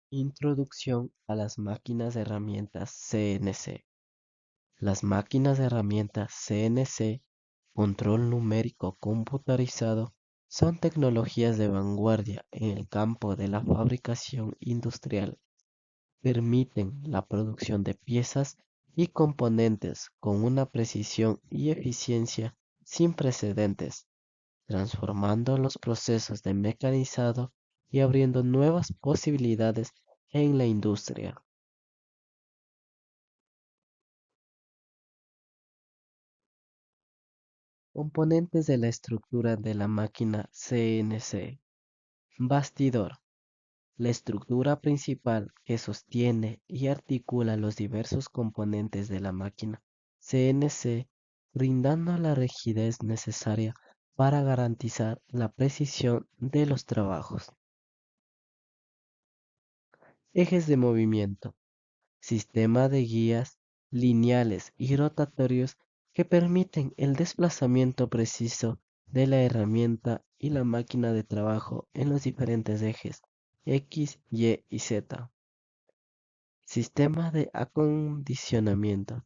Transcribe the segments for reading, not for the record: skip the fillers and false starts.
Introducción a las máquinas de herramientas CNC. Las máquinas de herramientas CNC, control numérico computarizado, son tecnologías de vanguardia en el campo de la fabricación industrial. Permiten la producción de piezas y componentes con una precisión y eficiencia sin precedentes, transformando los procesos de mecanizado y abriendo nuevas posibilidades en la industria. Componentes de la estructura de la máquina CNC. Bastidor. La estructura principal que sostiene y articula los diversos componentes de la máquina CNC, brindando la rigidez necesaria para garantizar la precisión de los trabajos. Ejes de movimiento. Sistema de guías lineales y rotatorios que permiten el desplazamiento preciso de la herramienta y la máquina de trabajo en los diferentes ejes X, Y y Z. Sistema de acondicionamiento.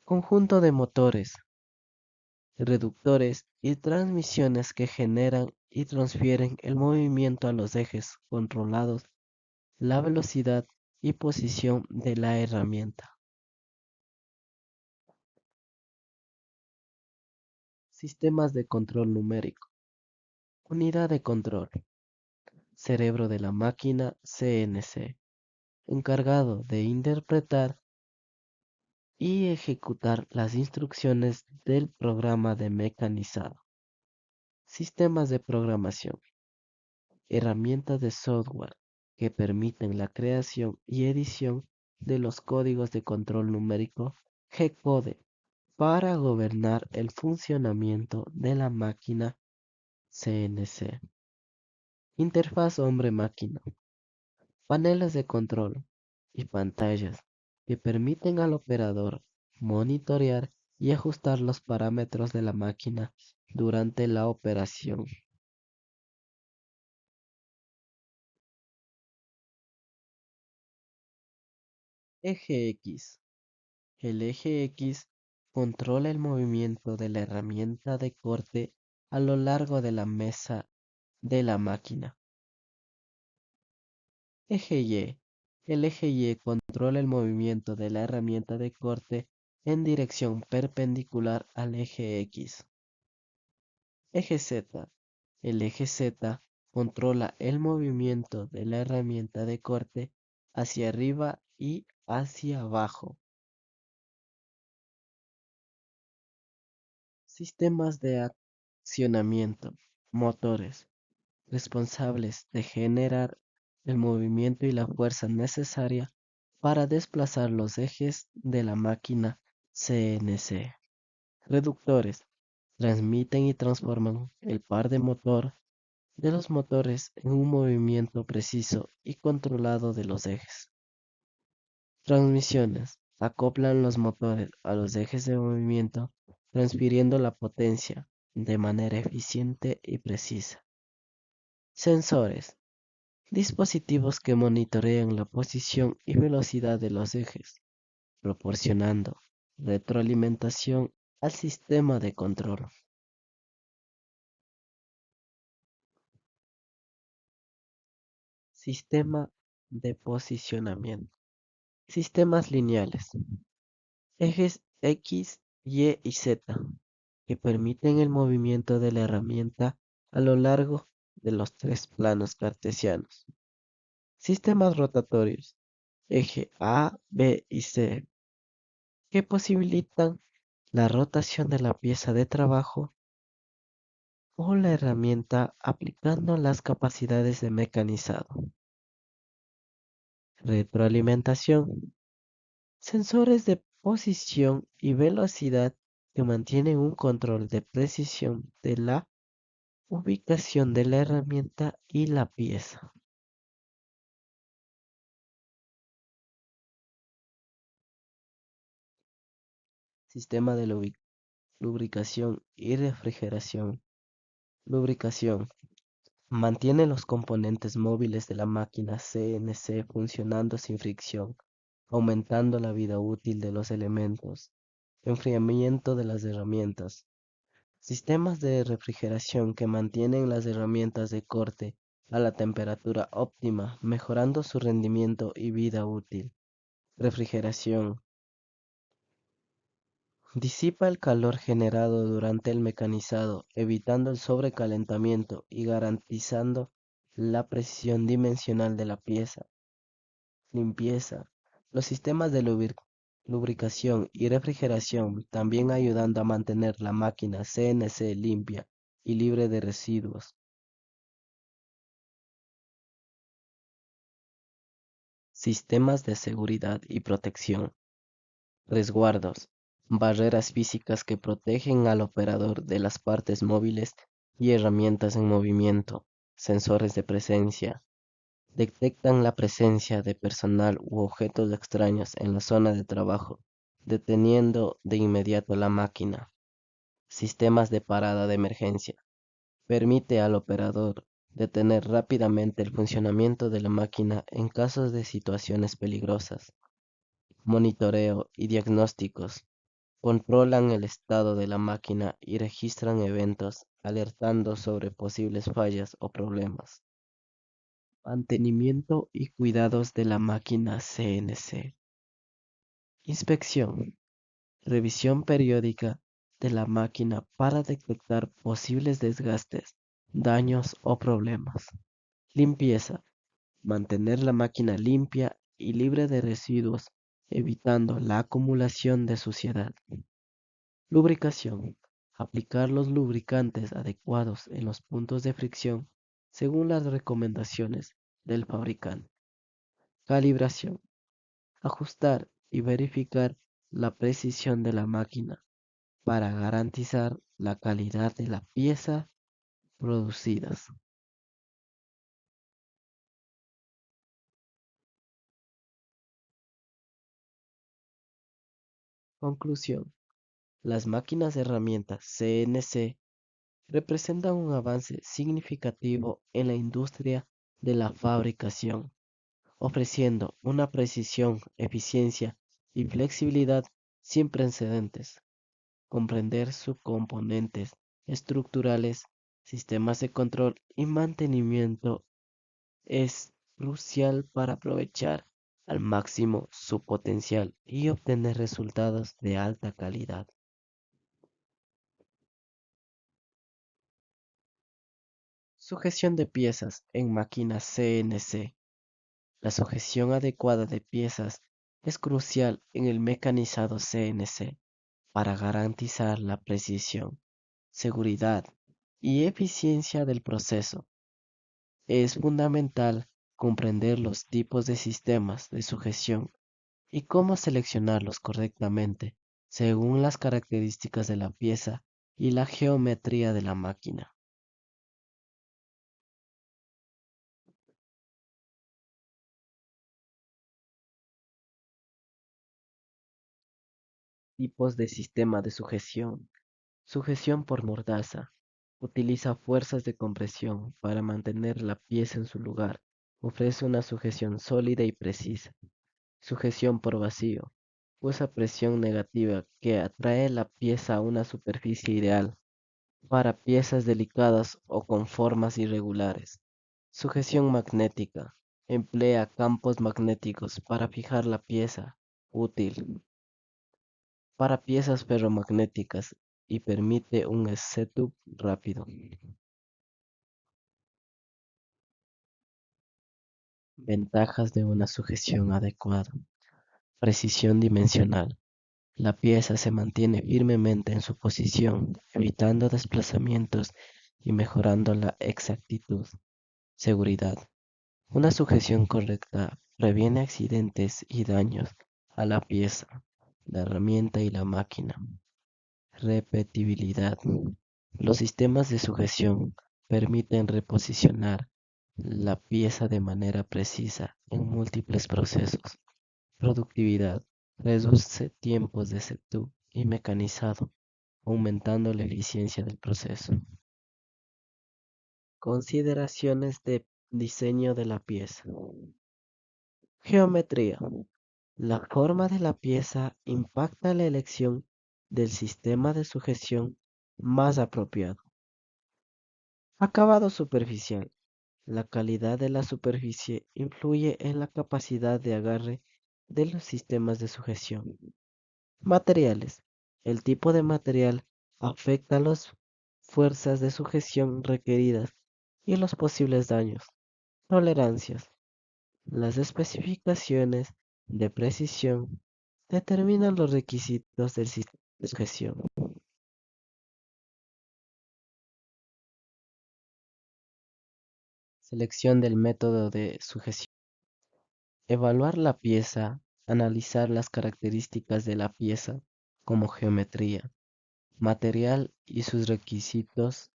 Conjunto de motores, reductores y transmisiones que generan y transfieren el movimiento a los ejes controlados, la velocidad y posición de la herramienta. Sistemas de control numérico. Unidad de control. Cerebro de la máquina CNC. Encargado de interpretar y ejecutar las instrucciones del programa de mecanizado. Sistemas de programación. Herramientas de software que permiten la creación y edición de los códigos de control numérico G-code para gobernar el funcionamiento de la máquina CNC. Interfaz hombre-máquina. Paneles de control y pantallas que permiten al operador monitorear y ajustar los parámetros de la máquina durante la operación. Eje X. El eje X controla el movimiento de la herramienta de corte a lo largo de la mesa de la máquina. Eje Y. El eje Y controla el movimiento de la herramienta de corte en dirección perpendicular al eje X. Eje Z. El eje Z controla el movimiento de la herramienta de corte hacia arriba y hacia abajo. Sistemas de accionamiento. Motores, responsables de generar el movimiento y la fuerza necesaria para desplazar los ejes de la máquina CNC. Reductores, transmiten y transforman el par de motor de los motores en un movimiento preciso y controlado de los ejes. Transmisiones, acoplan los motores a los ejes de movimiento, transfiriendo la potencia de manera eficiente y precisa. Sensores, dispositivos que monitorean la posición y velocidad de los ejes, proporcionando retroalimentación al sistema de control. Sistema de posicionamiento. Sistemas lineales. Ejes X, Y y Z que permiten el movimiento de la herramienta a lo largo de los tres planos cartesianos. Sistemas rotatorios. Eje A, B y C que posibilitan la rotación de la pieza de trabajo o la herramienta aplicando las capacidades de mecanizado. Retroalimentación. Sensores de posición y velocidad que mantienen un control de precisión de la ubicación de la herramienta y la pieza. Sistema de lubricación y refrigeración. Lubricación. Mantiene los componentes móviles de la máquina CNC funcionando sin fricción, aumentando la vida útil de los elementos. Enfriamiento de las herramientas. Sistemas de refrigeración que mantienen las herramientas de corte a la temperatura óptima, mejorando su rendimiento y vida útil. Refrigeración. Disipa el calor generado durante el mecanizado, evitando el sobrecalentamiento y garantizando la precisión dimensional de la pieza. Limpieza. Los sistemas de lubricación y refrigeración también ayudando a mantener la máquina CNC limpia y libre de residuos. Sistemas de seguridad y protección. Resguardos. Barreras físicas que protegen al operador de las partes móviles y herramientas en movimiento. Sensores de presencia. Detectan la presencia de personal u objetos extraños en la zona de trabajo, deteniendo de inmediato la máquina. Sistemas de parada de emergencia. Permite al operador detener rápidamente el funcionamiento de la máquina en casos de situaciones peligrosas. Monitoreo y diagnósticos. Controlan el estado de la máquina y registran eventos, alertando sobre posibles fallas o problemas. Mantenimiento y cuidados de la máquina CNC. Inspección. Revisión periódica de la máquina para detectar posibles desgastes, daños o problemas. Limpieza. Mantener la máquina limpia y libre de residuos, evitando la acumulación de suciedad. Lubricación. Aplicar los lubricantes adecuados en los puntos de fricción según las recomendaciones del fabricante. Calibración. Ajustar y verificar la precisión de la máquina para garantizar la calidad de la pieza producidas. Conclusión. Las máquinas herramientas CNC representan un avance significativo en la industria de la fabricación, ofreciendo una precisión, eficiencia y flexibilidad sin precedentes. Comprender sus componentes estructurales, sistemas de control y mantenimiento es crucial para aprovechar al máximo su potencial y obtener resultados de alta calidad. Sujeción de piezas en máquinas CNC. La sujeción adecuada de piezas es crucial en el mecanizado CNC para garantizar la precisión, seguridad y eficiencia del proceso. Es fundamental comprender los tipos de sistemas de sujeción y cómo seleccionarlos correctamente según las características de la pieza y la geometría de la máquina. Tipos de sistema de sujeción. Sujeción por mordaza. Utiliza fuerzas de compresión para mantener la pieza en su lugar. Ofrece una sujeción sólida y precisa. Sujeción por vacío. Usa presión negativa que atrae la pieza a una superficie ideal para piezas delicadas o con formas irregulares. Sujeción magnética. Emplea campos magnéticos para fijar la pieza. Útil para piezas ferromagnéticas y permite un setup rápido. Ventajas de una sujeción adecuada. Precisión dimensional. La pieza se mantiene firmemente en su posición, evitando desplazamientos y mejorando la exactitud. Seguridad. Una sujeción correcta previene accidentes y daños a la pieza, la herramienta y la máquina. Repetibilidad. Los sistemas de sujeción permiten reposicionar la pieza de manera precisa en múltiples procesos. Productividad. Reduce tiempos de setup y mecanizado, aumentando la eficiencia del proceso. Consideraciones de diseño de la pieza. Geometría. La forma de la pieza impacta la elección del sistema de sujeción más apropiado. Acabado superficial. La calidad de la superficie influye en la capacidad de agarre de los sistemas de sujeción. Materiales. El tipo de material afecta las fuerzas de sujeción requeridas y los posibles daños. Tolerancias. Las especificaciones de precisión determinan los requisitos del sistema de sujeción. Selección del método de sujeción. Evaluar la pieza, analizar las características de la pieza como geometría, material y sus requisitos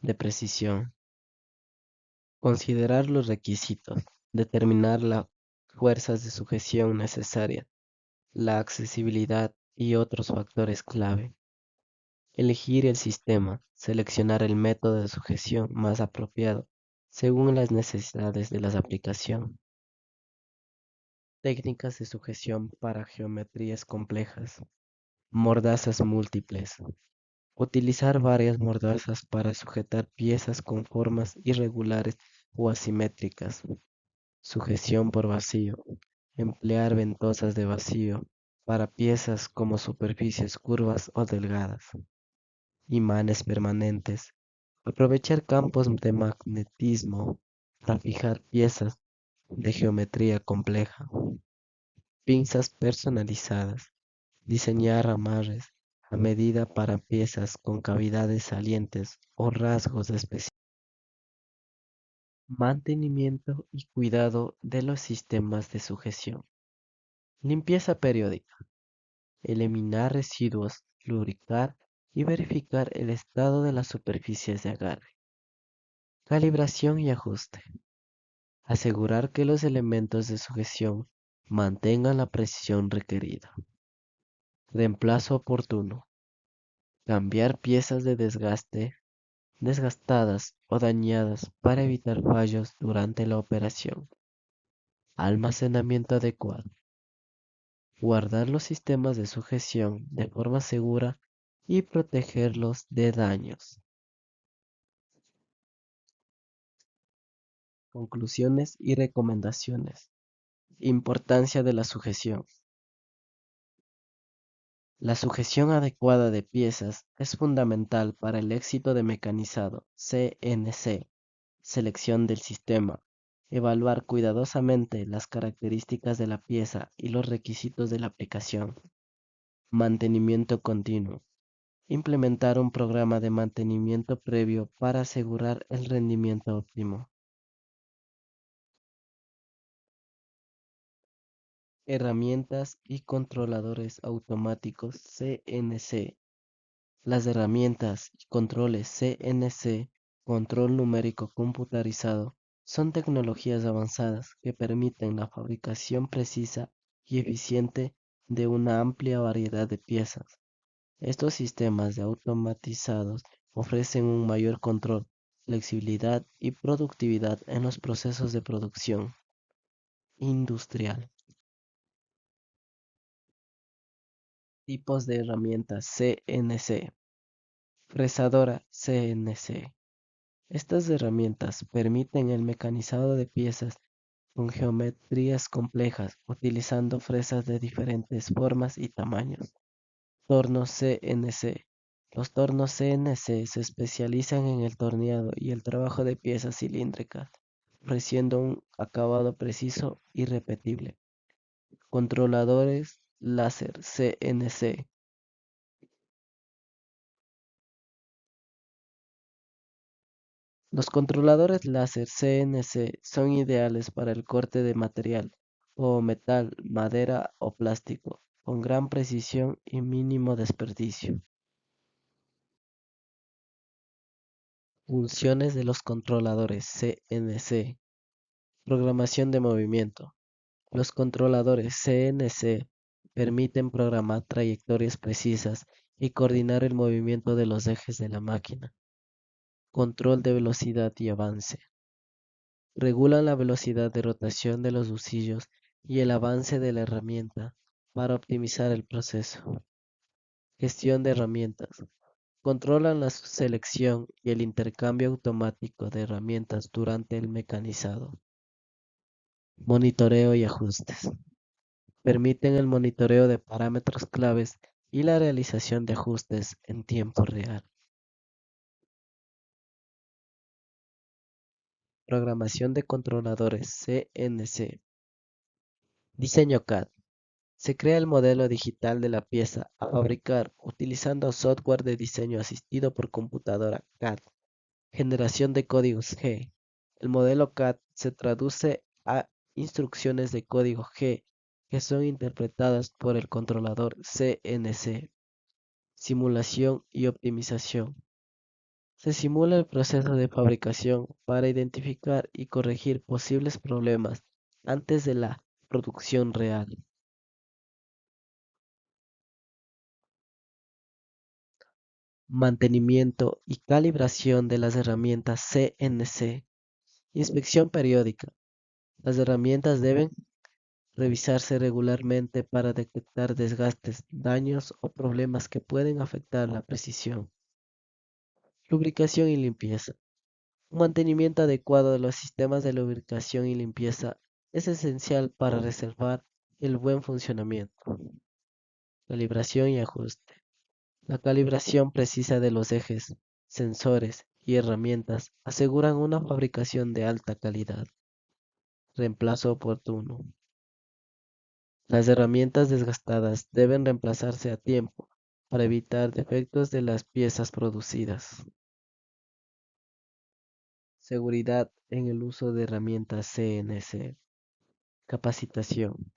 de precisión. Considerar los requisitos, determinar las fuerzas de sujeción necesarias, la accesibilidad y otros factores clave. Elegir el sistema, seleccionar el método de sujeción más apropiado según las necesidades de la aplicación. Técnicas de sujeción para geometrías complejas. Mordazas múltiples. Utilizar varias mordazas para sujetar piezas con formas irregulares o asimétricas. Sujeción por vacío. Emplear ventosas de vacío para piezas como superficies curvas o delgadas. Imanes permanentes. Aprovechar campos de magnetismo para fijar piezas de geometría compleja. Pinzas personalizadas. Diseñar amarres a medida para piezas con cavidades salientes o rasgos especiales. Mantenimiento y cuidado de los sistemas de sujeción. Limpieza periódica. Eliminar residuos, lubricar y verificar el estado de las superficies de agarre. Calibración y ajuste. Asegurar que los elementos de sujeción mantengan la precisión requerida. Reemplazo oportuno. Cambiar piezas de desgastadas o dañadas para evitar fallos durante la operación. Almacenamiento adecuado. Guardar los sistemas de sujeción de forma segura y protegerlos de daños. Conclusiones y recomendaciones. Importancia de la sujeción. La sujeción adecuada de piezas es fundamental para el éxito de mecanizado CNC. Selección del sistema. Evaluar cuidadosamente las características de la pieza y los requisitos de la aplicación. Mantenimiento continuo. Implementar un programa de mantenimiento previo para asegurar el rendimiento óptimo. Herramientas y controladores automáticos CNC. Las herramientas y controles CNC, control numérico computarizado, son tecnologías avanzadas que permiten la fabricación precisa y eficiente de una amplia variedad de piezas. Estos sistemas de automatizados ofrecen un mayor control, flexibilidad y productividad en los procesos de producción industrial. Tipos de herramientas CNC. Fresadora CNC. Estas herramientas permiten el mecanizado de piezas con geometrías complejas utilizando fresas de diferentes formas y tamaños. Tornos CNC. Los tornos CNC se especializan en el torneado y el trabajo de piezas cilíndricas, ofreciendo un acabado preciso y repetible. Controladores láser CNC. Los controladores láser CNC son ideales para el corte de material, o metal, madera o plástico, con gran precisión y mínimo desperdicio. Funciones de los controladores CNC. Programación de movimiento. Los controladores CNC permiten programar trayectorias precisas y coordinar el movimiento de los ejes de la máquina. control de velocidad y avance. Regulan la velocidad de rotación de los husillos y el avance de la herramienta para optimizar el proceso. Gestión de herramientas. Controlan la selección y el intercambio automático de herramientas durante el mecanizado. Monitoreo y ajustes. Permiten el monitoreo de parámetros claves y la realización de ajustes en tiempo real. Programación de controladores CNC. Diseño CAD. Se crea el modelo digital de la pieza a fabricar utilizando software de diseño asistido por computadora CAD. Generación de códigos G. El modelo CAD se traduce a instrucciones de código G que son interpretadas por el controlador CNC. Simulación y optimización. Se simula el proceso de fabricación para identificar y corregir posibles problemas antes de la producción real. Mantenimiento y calibración de las herramientas CNC. Inspección periódica. Las herramientas deben revisarse regularmente para detectar desgastes, daños o problemas que pueden afectar la precisión. Lubricación y limpieza. Un mantenimiento adecuado de los sistemas de lubricación y limpieza es esencial para reservar el buen funcionamiento. Calibración y ajuste. La calibración precisa de los ejes, sensores y herramientas aseguran una fabricación de alta calidad. Reemplazo oportuno. Las herramientas desgastadas deben reemplazarse a tiempo para evitar defectos de las piezas producidas. Seguridad en el uso de herramientas CNC. Capacitación.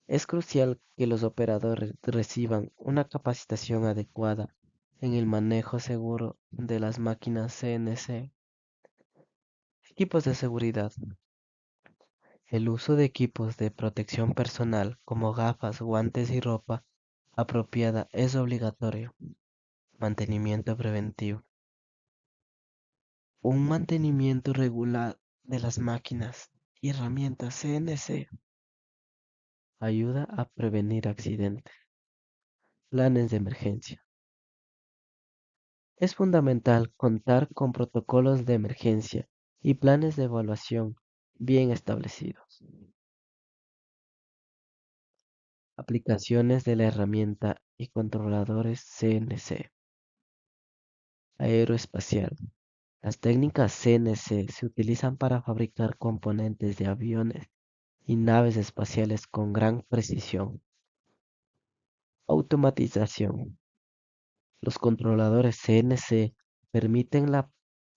Es crucial que los operadores reciban una capacitación adecuada en el manejo seguro de las máquinas CNC. Equipos de seguridad. El uso de equipos de protección personal como gafas, guantes y ropa apropiada es obligatorio. Mantenimiento preventivo. Un mantenimiento regular de las máquinas y herramientas CNC ayuda a prevenir accidentes. Planes de emergencia. Es fundamental contar con protocolos de emergencia y planes de evaluación bien establecidos. Aplicaciones de la herramienta y controladores CNC. Aeroespacial. Las técnicas CNC se utilizan para fabricar componentes de aviones y naves espaciales con gran precisión. Automatización. Los controladores CNC permiten la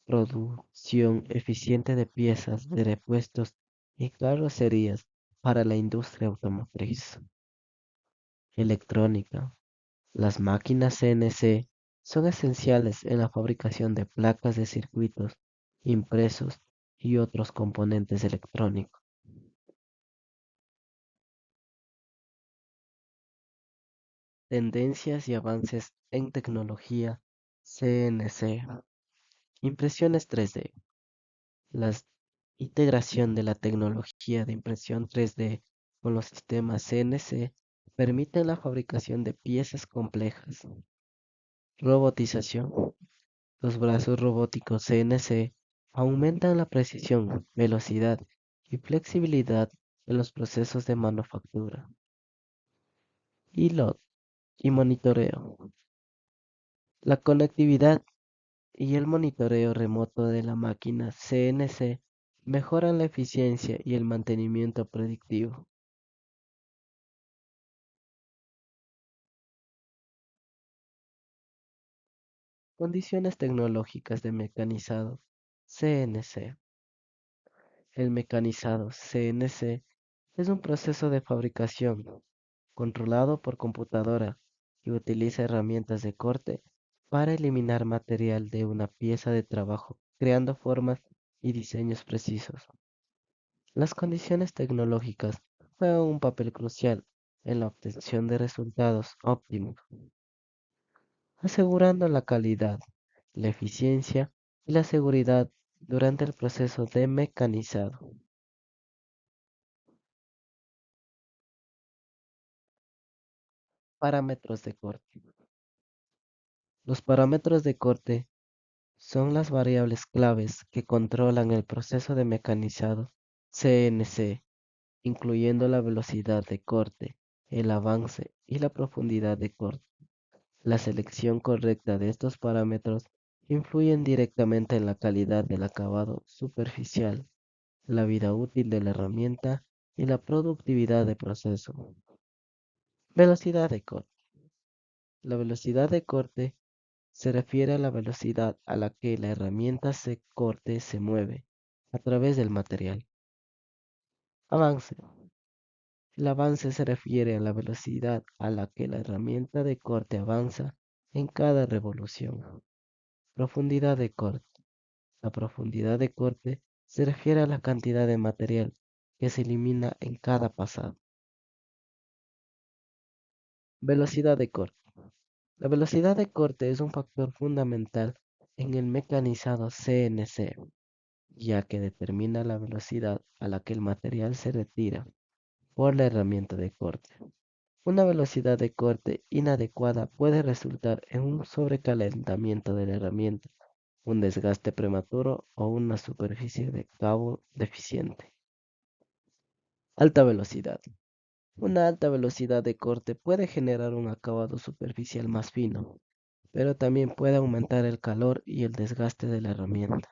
producción eficiente de piezas de repuestos y carrocerías para la industria automotriz. Electrónica. Las máquinas CNC son esenciales en la fabricación de placas de circuitos, impresos y otros componentes electrónicos. Tendencias y avances en tecnología CNC. Impresiones 3D. La integración de la tecnología de impresión 3D con los sistemas CNC permite la fabricación de piezas complejas. Robotización. Los brazos robóticos CNC aumentan la precisión, velocidad y flexibilidad en los procesos de manufactura. Y y monitoreo. La conectividad y el monitoreo remoto de la máquina CNC mejoran la eficiencia y el mantenimiento predictivo. Condiciones tecnológicas de mecanizado CNC. El mecanizado CNC es un proceso de fabricación controlado por computadora y utiliza herramientas de corte para eliminar material de una pieza de trabajo, creando formas y diseños precisos. Las condiciones tecnológicas juegan un papel crucial en la obtención de resultados óptimos, asegurando la calidad, la eficiencia y la seguridad durante el proceso de mecanizado. Parámetros de corte. Los parámetros de corte son las variables claves que controlan el proceso de mecanizado CNC, incluyendo la velocidad de corte, el avance y la profundidad de corte. La selección correcta de estos parámetros influyen directamente en la calidad del acabado superficial, la vida útil de la herramienta y la productividad de proceso. Velocidad de corte. La velocidad de corte se refiere a la velocidad a la que la herramienta se corte se mueve a través del material. Avance. El avance se refiere a la velocidad a la que la herramienta de corte avanza en cada revolución. Profundidad de corte. La profundidad de corte se refiere a la cantidad de material que se elimina en cada pasado. Velocidad de corte. La velocidad de corte es un factor fundamental en el mecanizado CNC, ya que determina la velocidad a la que el material se retira por la herramienta de corte. Una velocidad de corte inadecuada puede resultar en un sobrecalentamiento de la herramienta, un desgaste prematuro o una superficie de cabo deficiente. Alta velocidad. Una alta velocidad de corte puede generar un acabado superficial más fino, pero también puede aumentar el calor y el desgaste de la herramienta.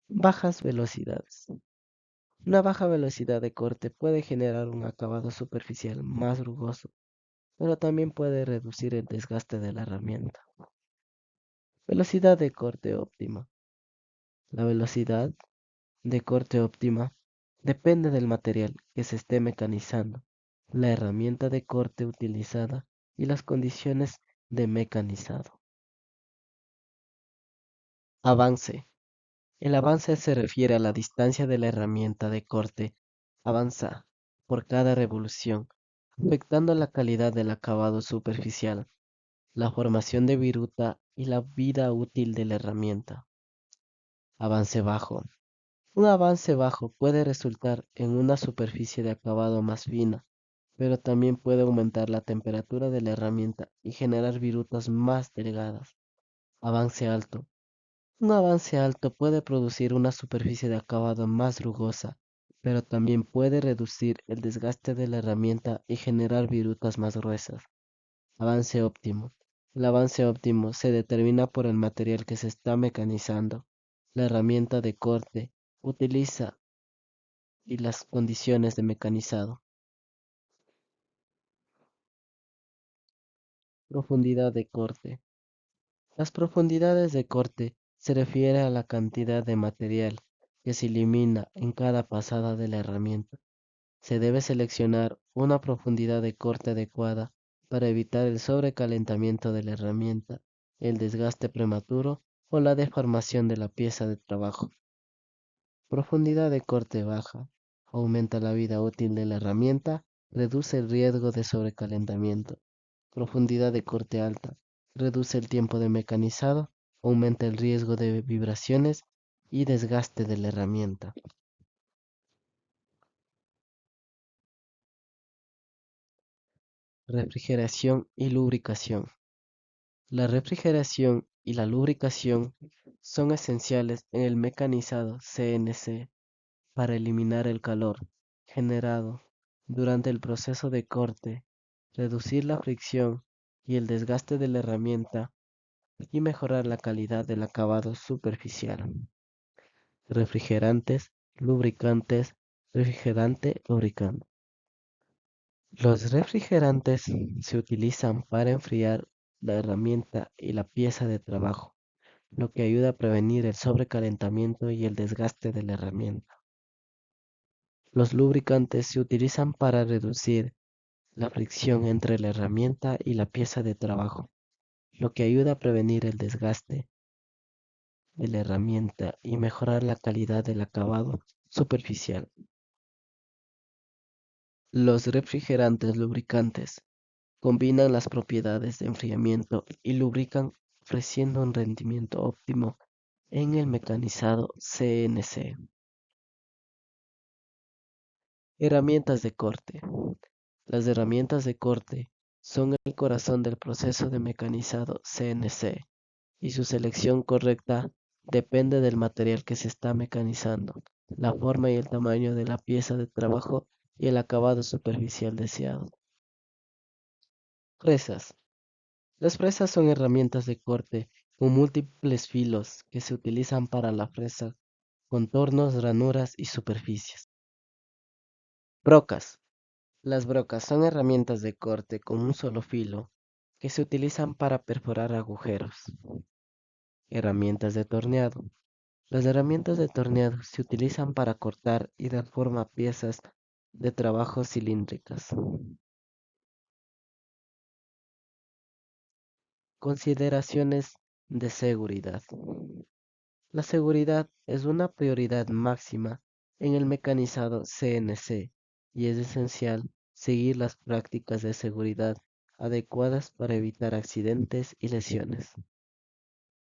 Bajas velocidades. Una baja velocidad de corte puede generar un acabado superficial más rugoso, pero también puede reducir el desgaste de la herramienta. Velocidad de corte óptima. La velocidad de corte óptima depende del material que se esté mecanizando, la herramienta de corte utilizada y las condiciones de mecanizado. Avance. El avance se refiere a la distancia de la herramienta de corte avanza por cada revolución, afectando la calidad del acabado superficial, la formación de viruta y la vida útil de la herramienta. Avance bajo. Un avance bajo puede resultar en una superficie de acabado más fina, pero también puede aumentar la temperatura de la herramienta y generar virutas más delgadas. Avance alto. Un avance alto puede producir una superficie de acabado más rugosa, pero también puede reducir el desgaste de la herramienta y generar virutas más gruesas. Avance óptimo. El avance óptimo se determina por el material que se está mecanizando, la herramienta de corte utiliza y las condiciones de mecanizado. Profundidad de corte. Las profundidades de corte se refiere a la cantidad de material que se elimina en cada pasada de la herramienta. Se debe seleccionar una profundidad de corte adecuada para evitar el sobrecalentamiento de la herramienta, el desgaste prematuro o la deformación de la pieza de trabajo. Profundidad de corte baja. Aumenta la vida útil de la herramienta, reduce el riesgo de sobrecalentamiento. Profundidad de corte alta. Reduce el tiempo de mecanizado, aumenta el riesgo de vibraciones y desgaste de la herramienta. Refrigeración y lubricación. La refrigeración y la lubricación son esenciales en el mecanizado CNC para eliminar el calor generado durante el proceso de corte, reducir la fricción y el desgaste de la herramienta y mejorar la calidad del acabado superficial. Refrigerantes, lubricantes, refrigerante, lubricante. Los refrigerantes se utilizan para enfriar la herramienta y la pieza de trabajo, lo que ayuda a prevenir el sobrecalentamiento y el desgaste de la herramienta. Los lubricantes se utilizan para reducir la fricción entre la herramienta y la pieza de trabajo, lo que ayuda a prevenir el desgaste de la herramienta y mejorar la calidad del acabado superficial. Los refrigerantes lubricantes combinan las propiedades de enfriamiento y lubrican ofreciendo un rendimiento óptimo en el mecanizado CNC. Herramientas de corte. Las herramientas de corte son el corazón del proceso de mecanizado CNC y su selección correcta depende del material que se está mecanizando, la forma y el tamaño de la pieza de trabajo y el acabado superficial deseado. Fresas. Las fresas son herramientas de corte con múltiples filos que se utilizan para la fresa, contornos, ranuras y superficies. Brocas. Las brocas son herramientas de corte con un solo filo que se utilizan para perforar agujeros. Herramientas de torneado. Las herramientas de torneado se utilizan para cortar y dar forma a piezas de trabajo cilíndricas. Consideraciones de seguridad. La seguridad es una prioridad máxima en el mecanizado CNC y es esencial seguir las prácticas de seguridad adecuadas para evitar accidentes y lesiones.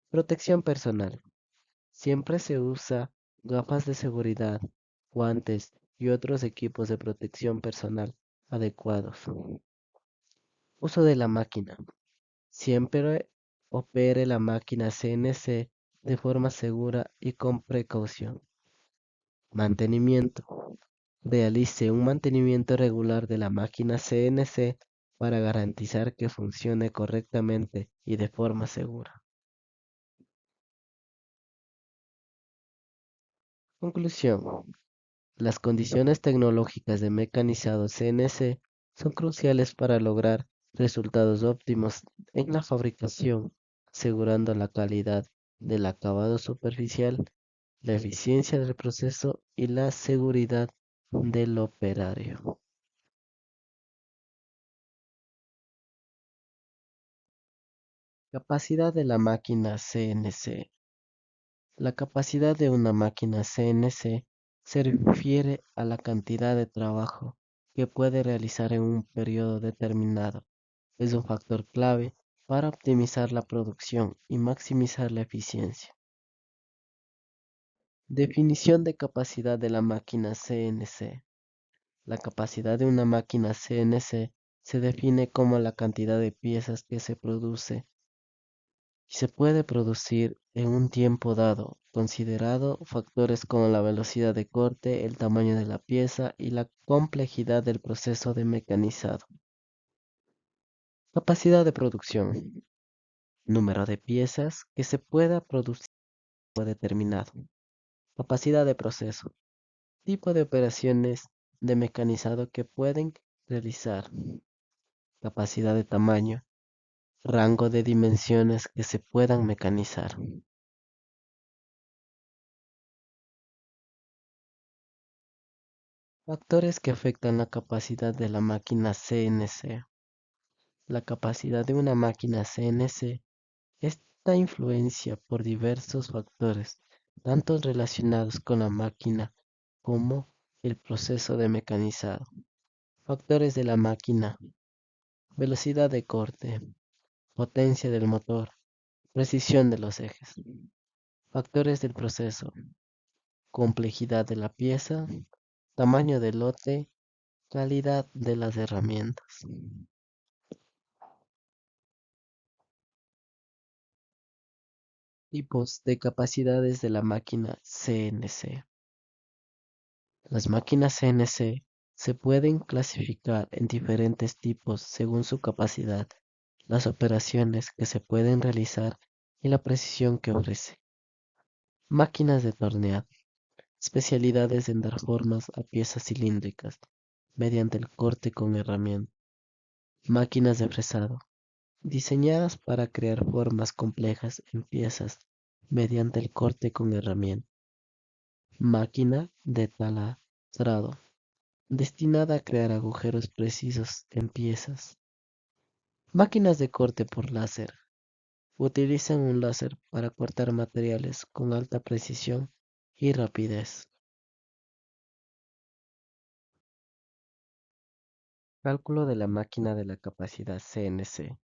Protección personal. Siempre se usa gafas de seguridad, guantes y otros equipos de protección personal adecuados. Uso de la máquina. Siempre opere la máquina CNC de forma segura y con precaución. Mantenimiento. Realice un mantenimiento regular de la máquina CNC para garantizar que funcione correctamente y de forma segura. Conclusión. Las condiciones tecnológicas de mecanizado CNC son cruciales para lograr resultados óptimos en la fabricación, asegurando la calidad del acabado superficial, la eficiencia del proceso y la seguridad del operario. Capacidad de la máquina CNC. La capacidad de una máquina CNC se refiere a la cantidad de trabajo que puede realizar en un periodo determinado. Es un factor clave para optimizar la producción y maximizar la eficiencia. Definición de capacidad de la máquina CNC. La capacidad de una máquina CNC se define como la cantidad de piezas que se produce y se puede producir en un tiempo dado, considerado factores como la velocidad de corte, el tamaño de la pieza y la complejidad del proceso de mecanizado. Capacidad de producción. Número de piezas que se pueda producir en un tiempo determinado. Capacidad de proceso. Tipo de operaciones de mecanizado que pueden realizar. Capacidad de tamaño. Rango de dimensiones que se puedan mecanizar. Factores que afectan la capacidad de la máquina CNC. La capacidad de una máquina CNC está influencia por diversos factores, tanto relacionados con la máquina como el proceso de mecanizado. Factores de la máquina: velocidad de corte, potencia del motor, precisión de los ejes. Factores del proceso: complejidad de la pieza, tamaño del lote, calidad de las herramientas. Tipos de capacidades de la máquina CNC. Las máquinas CNC se pueden clasificar en diferentes tipos según su capacidad, las operaciones que se pueden realizar y la precisión que ofrece. Máquinas de torneado. Especialidades en dar formas a piezas cilíndricas mediante el corte con herramienta. Máquinas de fresado. Diseñadas para crear formas complejas en piezas mediante el corte con herramienta. Máquina de taladrado, destinada a crear agujeros precisos en piezas. Máquinas de corte por láser. Utilizan un láser para cortar materiales con alta precisión y rapidez. Cálculo de la máquina de la capacidad CNC.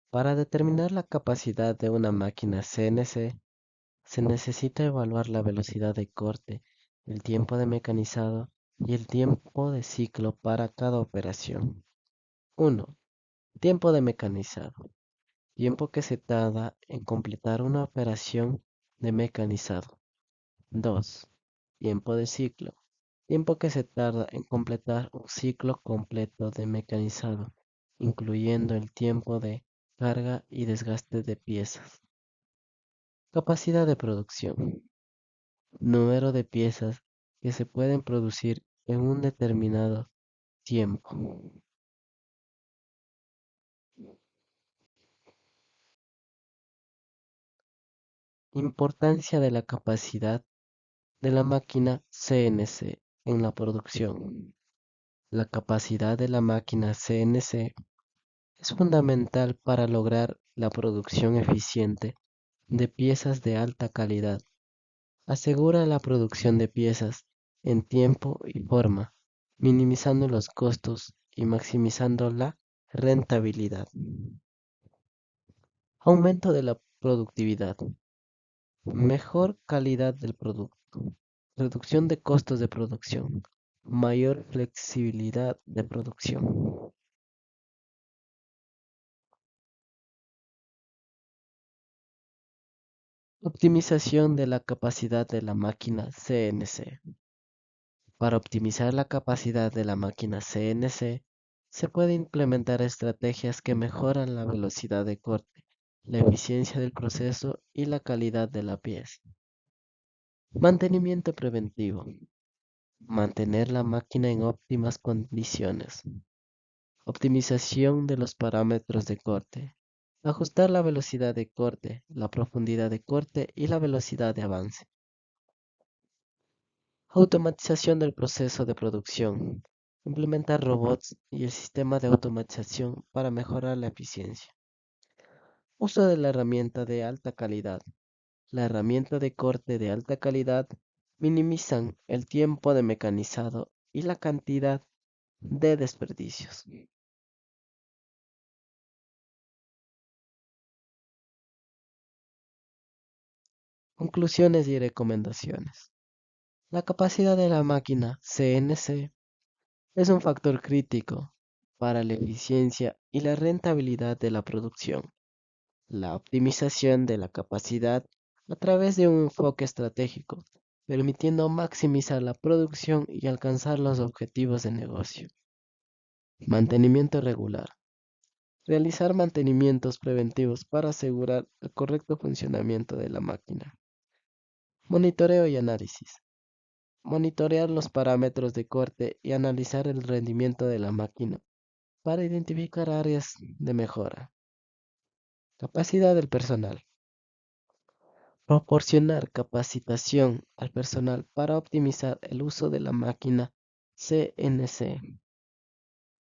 Para determinar la capacidad de una máquina CNC, se necesita evaluar la velocidad de corte, el tiempo de mecanizado y el tiempo de ciclo para cada operación. 1. Tiempo de mecanizado. Tiempo que se tarda en completar una operación de mecanizado. 2. Tiempo de ciclo. Tiempo que se tarda en completar un ciclo completo de mecanizado, incluyendo el tiempo de carga y desgaste de piezas. Capacidad de producción. Número de piezas que se pueden producir en un determinado tiempo. Importancia de la capacidad de la máquina CNC en la producción. La capacidad de la máquina CNC es fundamental para lograr la producción eficiente de piezas de alta calidad. Asegura la producción de piezas en tiempo y forma, minimizando los costos y maximizando la rentabilidad. Aumento de la productividad. Mejor calidad del producto. Reducción de costos de producción. Mayor flexibilidad de producción. Optimización de la capacidad de la máquina CNC. Para optimizar la capacidad de la máquina CNC, se puede implementar estrategias que mejoran la velocidad de corte, la eficiencia del proceso y la calidad de la pieza. Mantenimiento preventivo. Mantener la máquina en óptimas condiciones. Optimización de los parámetros de corte. Ajustar la velocidad de corte, la profundidad de corte y la velocidad de avance. Automatización del proceso de producción. Implementar robots y el sistema de automatización para mejorar la eficiencia. Uso de la herramienta de alta calidad. La herramienta de corte de alta calidad minimizan el tiempo de mecanizado y la cantidad de desperdicios. Conclusiones y recomendaciones. La capacidad de la máquina CNC es un factor crítico para la eficiencia y la rentabilidad de la producción. La optimización de la capacidad a través de un enfoque estratégico, permitiendo maximizar la producción y alcanzar los objetivos de negocio. Mantenimiento regular. Realizar mantenimientos preventivos para asegurar el correcto funcionamiento de la máquina. Monitoreo y análisis. Monitorear los parámetros de corte y analizar el rendimiento de la máquina para identificar áreas de mejora. Capacidad del personal. Proporcionar capacitación al personal para optimizar el uso de la máquina CNC.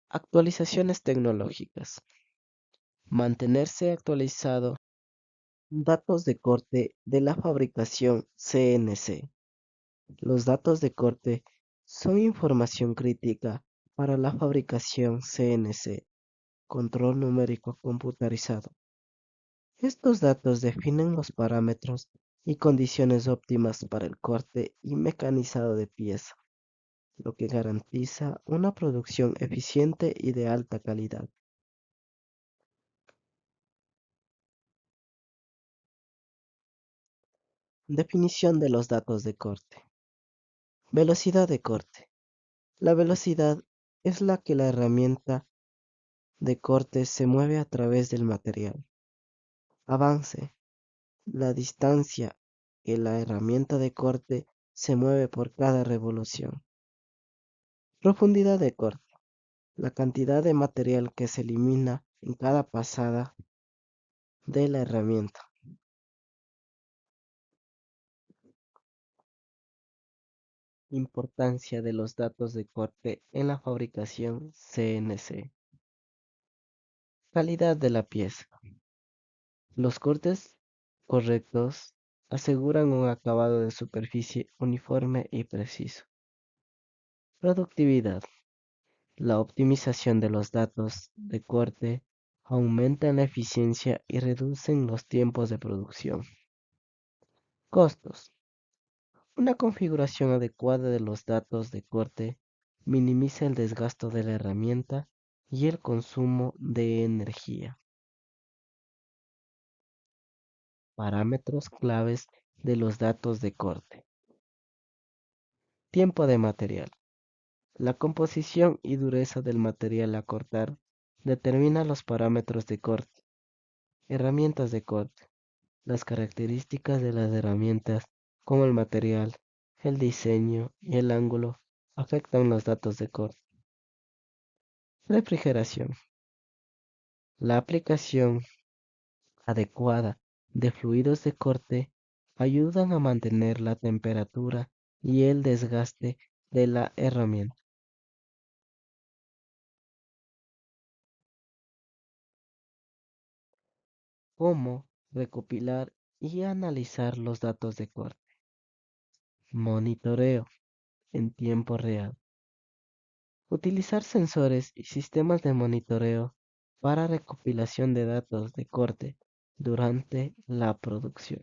Actualizaciones tecnológicas. Mantenerse actualizado. Datos de corte de la fabricación CNC. Los datos de corte son información crítica para la fabricación CNC, control numérico computarizado. Estos datos definen los parámetros y condiciones óptimas para el corte y mecanizado de pieza, lo que garantiza una producción eficiente y de alta calidad. Definición de los datos de corte. Velocidad de corte. La velocidad es la que la herramienta de corte se mueve a través del material. Avance. La distancia que la herramienta de corte se mueve por cada revolución. Profundidad de corte. La cantidad de material que se elimina en cada pasada de la herramienta. Importancia de los datos de corte en la fabricación CNC. Calidad de la pieza. Los cortes correctos aseguran un acabado de superficie uniforme y preciso. Productividad. La optimización de los datos de corte aumenta la eficiencia y reducen los tiempos de producción. Costos. Una configuración adecuada de los datos de corte minimiza el desgasto de la herramienta y el consumo de energía. Parámetros claves de los datos de corte. Tiempo de material. La composición y dureza del material a cortar determina los parámetros de corte. Herramientas de corte. Las características de las herramientas, como el material, el diseño y el ángulo, afectan los datos de corte. Refrigeración. La aplicación adecuada de fluidos de corte ayudan a mantener la temperatura y el desgaste de la herramienta. ¿Cómo recopilar y analizar los datos de corte? Monitoreo en tiempo real. Utilizar sensores y sistemas de monitoreo para recopilación de datos de corte durante la producción.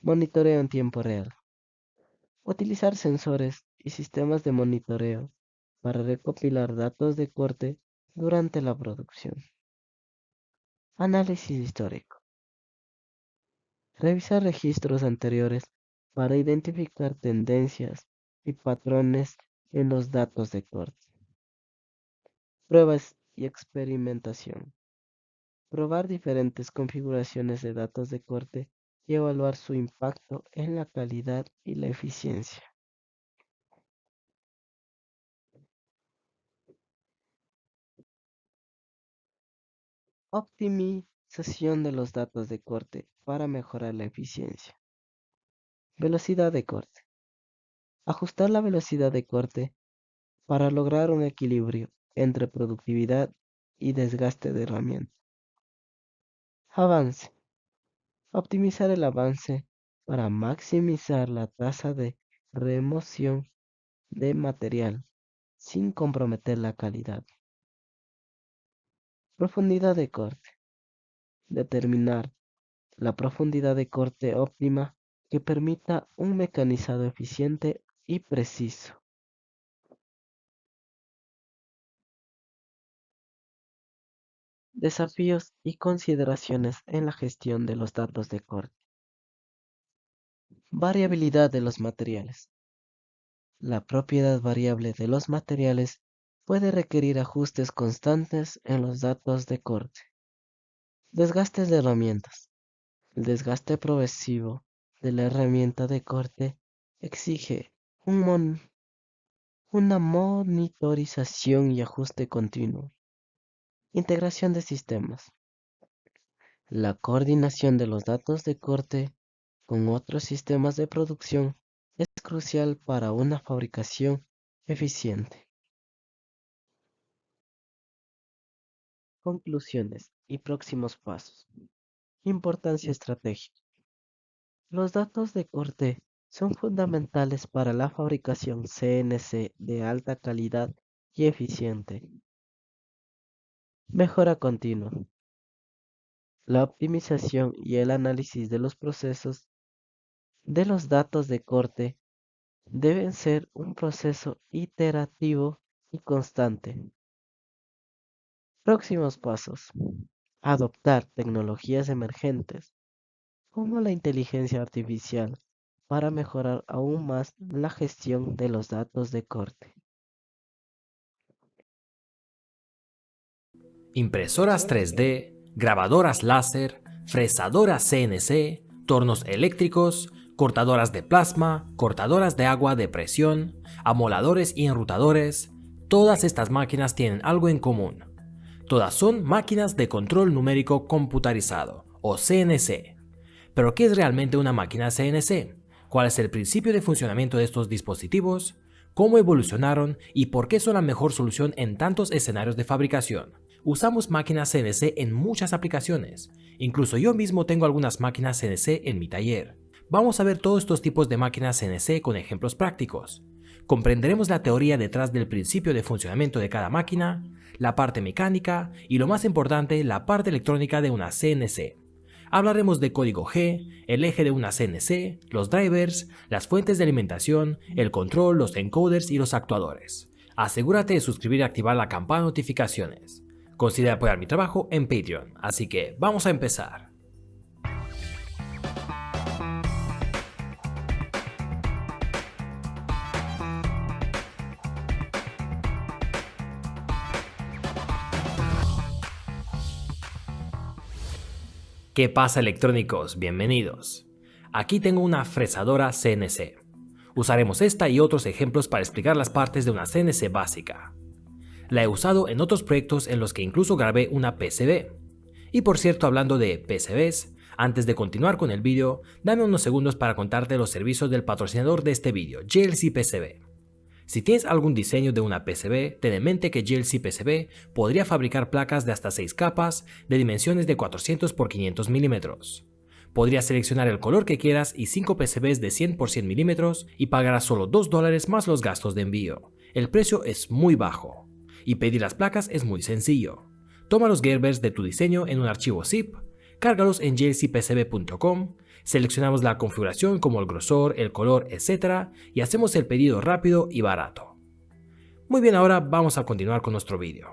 Monitoreo en tiempo real. Utilizar sensores y sistemas de monitoreo para recopilar datos de corte durante la producción. Análisis histórico. Revisar registros anteriores para identificar tendencias y patrones en los datos de corte. Pruebas y experimentación. Probar diferentes configuraciones de datos de corte y evaluar su impacto en la calidad y la eficiencia. Optimización de los datos de corte para mejorar la eficiencia. Velocidad de corte. Ajustar la velocidad de corte para lograr un equilibrio entre productividad y desgaste de herramienta. Avance. Optimizar el avance para maximizar la tasa de remoción de material sin comprometer la calidad. Profundidad de corte. Determinar la profundidad de corte óptima que permita un mecanizado eficiente y preciso. Desafíos y consideraciones en la gestión de los datos de corte. Variabilidad de los materiales. La propiedad variable de los materiales puede requerir ajustes constantes en los datos de corte. Desgastes de herramientas. El desgaste progresivo de la herramienta de corte exige una monitorización y ajuste continuo. Integración de sistemas. La coordinación de los datos de corte con otros sistemas de producción es crucial para una fabricación eficiente. Conclusiones y próximos pasos. Importancia estratégica. Los datos de corte son fundamentales para la fabricación CNC de alta calidad y eficiente. Mejora continua. La optimización y el análisis de los procesos de los datos de corte deben ser un proceso iterativo y constante. Próximos pasos. Adoptar tecnologías emergentes como la inteligencia artificial para mejorar aún más la gestión de los datos de corte. Impresoras 3D, grabadoras láser, fresadoras CNC, tornos eléctricos, cortadoras de plasma, cortadoras de agua de presión, amoladores y enrutadores. Todas estas máquinas tienen algo en común. Todas son máquinas de control numérico computarizado, o CNC. ¿Pero qué es realmente una máquina CNC? ¿Cuál es el principio de funcionamiento de estos dispositivos? ¿Cómo evolucionaron y por qué son la mejor solución en tantos escenarios de fabricación? Usamos máquinas CNC en muchas aplicaciones. Incluso yo mismo tengo algunas máquinas CNC en mi taller. Vamos a ver todos estos tipos de máquinas CNC con ejemplos prácticos. Comprenderemos la teoría detrás del principio de funcionamiento de cada máquina, la parte mecánica y lo más importante, la parte electrónica de una CNC. Hablaremos de código G, el eje de una CNC, los drivers, las fuentes de alimentación, el control, los encoders y los actuadores. Asegúrate de suscribir y activar la campana de notificaciones. Considera apoyar mi trabajo en Patreon, así que vamos a empezar. ¿Qué pasa, electrónicos? Bienvenidos. Aquí tengo una fresadora CNC. Usaremos esta y otros ejemplos para explicar las partes de una CNC básica. La he usado en otros proyectos en los que incluso grabé una PCB. Y por cierto, hablando de PCBs, antes de continuar con el vídeo, dame unos segundos para contarte los servicios del patrocinador de este vídeo, JLC PCB. Si tienes algún diseño de una PCB, ten en mente que JLC PCB podría fabricar placas de hasta 6 capas de dimensiones de 400 x 500 milímetros. Podrías seleccionar el color que quieras y 5 PCBs de 100 x 100 milímetros y pagarás solo $2 más los gastos de envío. El precio es muy bajo. Y pedir las placas es muy sencillo. Toma los Gerbers de tu diseño en un archivo zip, cárgalos en jlcpcb.com, seleccionamos la configuración como el grosor, el color, etc. y hacemos el pedido rápido y barato. Muy bien, ahora vamos a continuar con nuestro vídeo.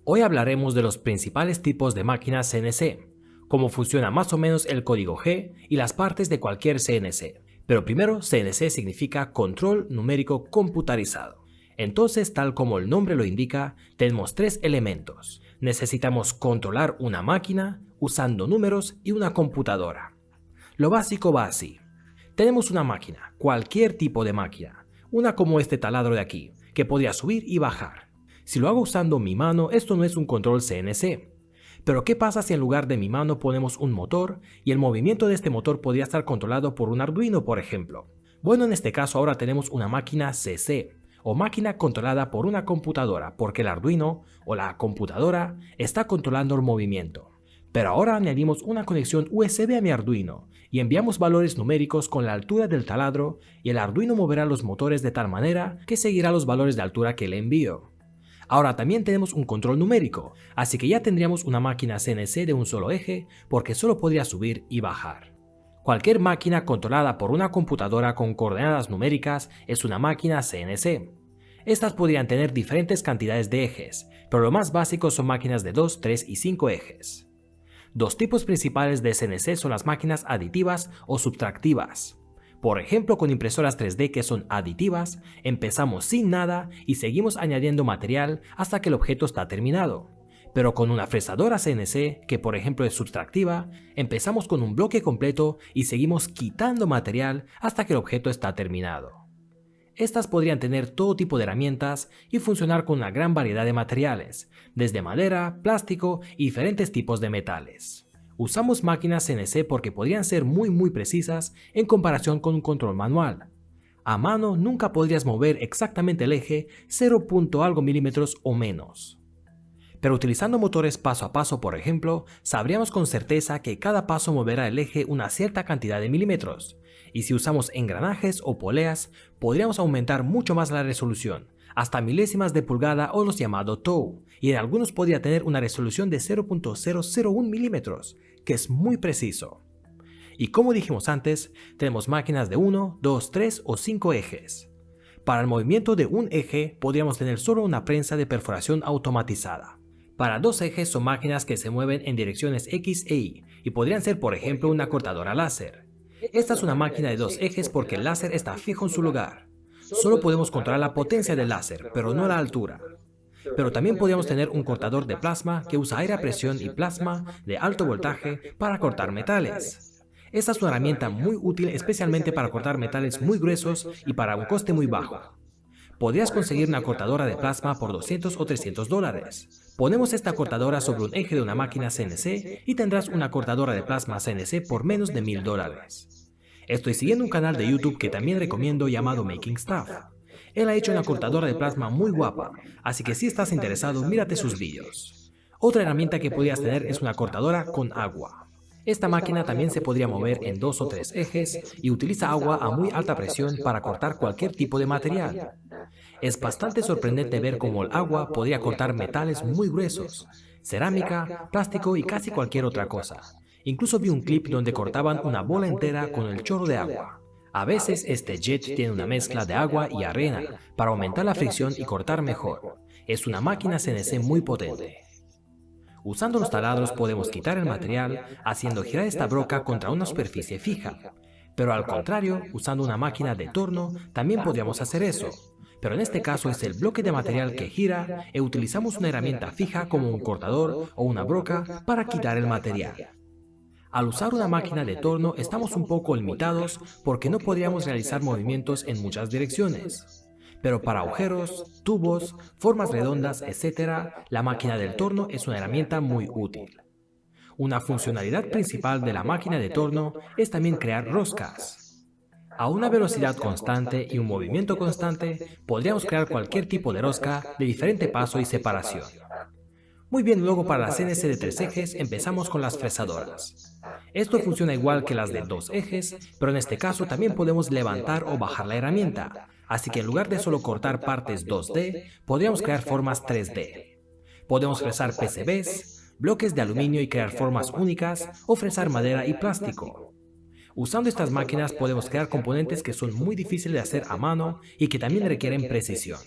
Hoy hablaremos de los principales tipos de máquinas CNC, cómo funciona más o menos el código G y las partes de cualquier CNC. Pero primero, CNC significa control numérico computarizado. Entonces, tal como el nombre lo indica, tenemos 3 elementos. Necesitamos controlar una máquina usando números y una computadora. Lo básico va así. Tenemos una máquina, cualquier tipo de máquina, una como este taladro de aquí, que podría subir y bajar. Si lo hago usando mi mano, esto no es un control CNC. Pero ¿qué pasa si en lugar de mi mano ponemos un motor y el movimiento de este motor podría estar controlado por un Arduino, por ejemplo? Bueno, en este caso ahora tenemos una máquina CC, o máquina controlada por una computadora, porque el Arduino o la computadora está controlando el movimiento. Pero ahora añadimos una conexión USB a mi Arduino y enviamos valores numéricos con la altura del taladro y el Arduino moverá los motores de tal manera que seguirá los valores de altura que le envío. Ahora también tenemos un control numérico, así que ya tendríamos una máquina CNC de un solo eje porque solo podría subir y bajar. Cualquier máquina controlada por una computadora con coordenadas numéricas es una máquina CNC. Estas podrían tener diferentes cantidades de ejes, pero lo más básico son máquinas de 2, 3 y 5 ejes. Dos tipos principales de CNC son las máquinas aditivas o subtractivas. Por ejemplo, con impresoras 3D que son aditivas, empezamos sin nada y seguimos añadiendo material hasta que el objeto está terminado. Pero con una fresadora CNC, que por ejemplo es subtractiva, empezamos con un bloque completo y seguimos quitando material hasta que el objeto está terminado. Estas podrían tener todo tipo de herramientas y funcionar con una gran variedad de materiales, desde madera, plástico y diferentes tipos de metales. Usamos máquinas CNC porque podrían ser muy precisas en comparación con un control manual. A mano nunca podrías mover exactamente el eje 0. algo milímetros o menos. Pero utilizando motores paso a paso, por ejemplo, sabríamos con certeza que cada paso moverá el eje una cierta cantidad de milímetros. Y si usamos engranajes o poleas, podríamos aumentar mucho más la resolución, hasta milésimas de pulgada o los llamados TOW, y en algunos podría tener una resolución de 0.001 milímetros, que es muy preciso. Y como dijimos antes, tenemos máquinas de 1, 2, 3 o 5 ejes. Para el movimiento de un eje, podríamos tener solo una prensa de perforación automatizada. Para 2 ejes son máquinas que se mueven en direcciones X e Y, y podrían ser por ejemplo una cortadora láser. Esta es una máquina de 2 ejes porque el láser está fijo en su lugar. Solo podemos controlar la potencia del láser, pero no la altura. Pero también podríamos tener un cortador de plasma que usa aire a presión y plasma de alto voltaje para cortar metales. Esta es una herramienta muy útil especialmente para cortar metales muy gruesos y para un coste muy bajo. Podrías conseguir una cortadora de plasma por $200 o $300. Ponemos esta cortadora sobre un eje de una máquina CNC y tendrás una cortadora de plasma CNC por menos de $1000. Estoy siguiendo un canal de YouTube que también recomiendo llamado Making Stuff. Él ha hecho una cortadora de plasma muy guapa, así que si estás interesado, mírate sus vídeos. Otra herramienta que podrías tener es una cortadora con agua. Esta máquina también se podría mover en 2 o 3 ejes y utiliza agua a muy alta presión para cortar cualquier tipo de material. Es bastante sorprendente ver cómo el agua podría cortar metales muy gruesos, cerámica, plástico y casi cualquier otra cosa. Incluso vi un clip donde cortaban una bola entera con el chorro de agua. A veces este jet tiene una mezcla de agua y arena para aumentar la fricción y cortar mejor. Es una máquina CNC muy potente. Usando los taladros podemos quitar el material haciendo girar esta broca contra una superficie fija. Pero al contrario, usando una máquina de torno también podríamos hacer eso. Pero en este caso es el bloque de material que gira y utilizamos una herramienta fija como un cortador o una broca para quitar el material. Al usar una máquina de torno estamos un poco limitados porque no podríamos realizar movimientos en muchas direcciones. Pero para agujeros, tubos, formas redondas, etc., la máquina del torno es una herramienta muy útil. Una funcionalidad principal de la máquina de torno es también crear roscas. A una velocidad constante y un movimiento constante, podríamos crear cualquier tipo de rosca de diferente paso y separación. Muy bien, luego para la CNC de 3 ejes empezamos con las fresadoras. Esto funciona igual que las de 2 ejes, pero en este caso también podemos levantar o bajar la herramienta, así que en lugar de solo cortar partes 2D, podríamos crear formas 3D. Podemos fresar PCBs, bloques de aluminio y crear formas únicas, o fresar madera y plástico. Usando estas máquinas podemos crear componentes que son muy difíciles de hacer a mano y que también requieren precisión.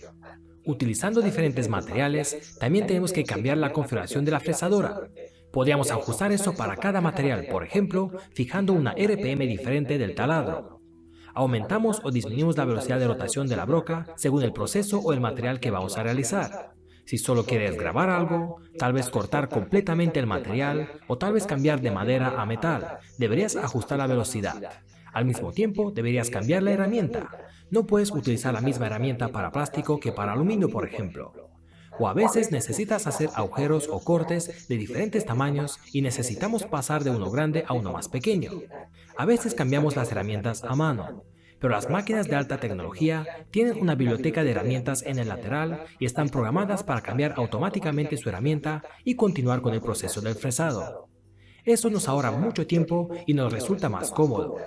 Utilizando diferentes materiales, también tenemos que cambiar la configuración de la fresadora. Podríamos ajustar eso para cada material, por ejemplo, fijando una RPM diferente del taladro. Aumentamos o disminuimos la velocidad de rotación de la broca según el proceso o el material que vamos a realizar. Si solo quieres grabar algo, tal vez cortar completamente el material o tal vez cambiar de madera a metal, deberías ajustar la velocidad. Al mismo tiempo, deberías cambiar la herramienta. No puedes utilizar la misma herramienta para plástico que para aluminio, por ejemplo. O a veces necesitas hacer agujeros o cortes de diferentes tamaños y necesitamos pasar de uno grande a uno más pequeño. A veces cambiamos las herramientas a mano. Pero las máquinas de alta tecnología tienen una biblioteca de herramientas en el lateral y están programadas para cambiar automáticamente su herramienta y continuar con el proceso del fresado. Eso nos ahorra mucho tiempo y nos resulta más cómodo.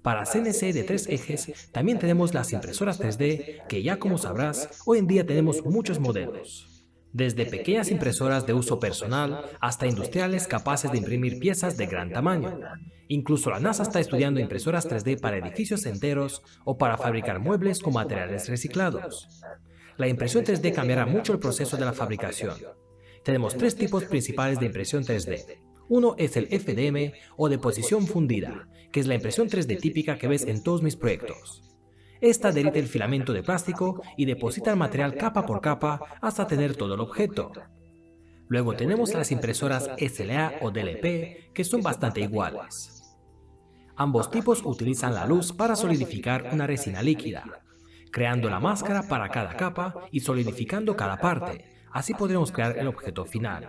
Para CNC de 3 ejes también tenemos las impresoras 3D que ya como sabrás, hoy en día tenemos muchos modelos. Desde pequeñas impresoras de uso personal hasta industriales capaces de imprimir piezas de gran tamaño. Incluso la NASA está estudiando impresoras 3D para edificios enteros o para fabricar muebles con materiales reciclados. La impresión 3D cambiará mucho el proceso de la fabricación. Tenemos 3 tipos principales de impresión 3D. Uno es el FDM o deposición fundida, que es la impresión 3D típica que ves en todos mis proyectos. Esta derrite el filamento de plástico y deposita el material capa por capa hasta tener todo el objeto. Luego tenemos las impresoras SLA o DLP, que son bastante iguales. Ambos tipos utilizan la luz para solidificar una resina líquida, creando la máscara para cada capa y solidificando cada parte. Así podremos crear el objeto final.